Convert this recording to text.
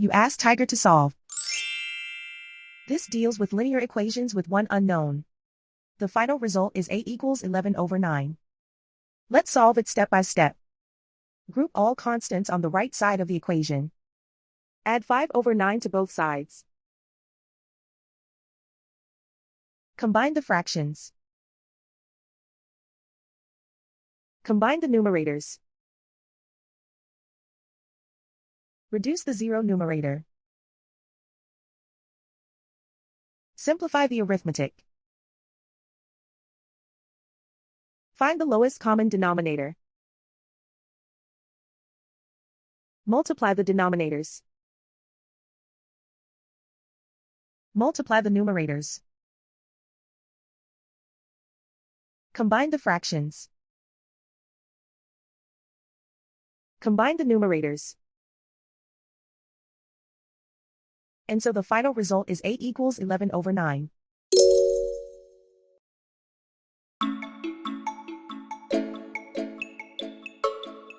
You ask Tiger to solve. This deals with linear equations with one unknown. The final result is 8 equals 11 over 9. Let's solve it step by step. Group all constants on the right side of the equation. Add 5 over 9 to both sides. Combine the fractions. Combine the numerators. Reduce the zero numerator. Simplify the arithmetic. Find the lowest common denominator. Multiply the denominators. Multiply the numerators. Combine the fractions. Combine the numerators. And so the final result is 8 equals 11 over 9.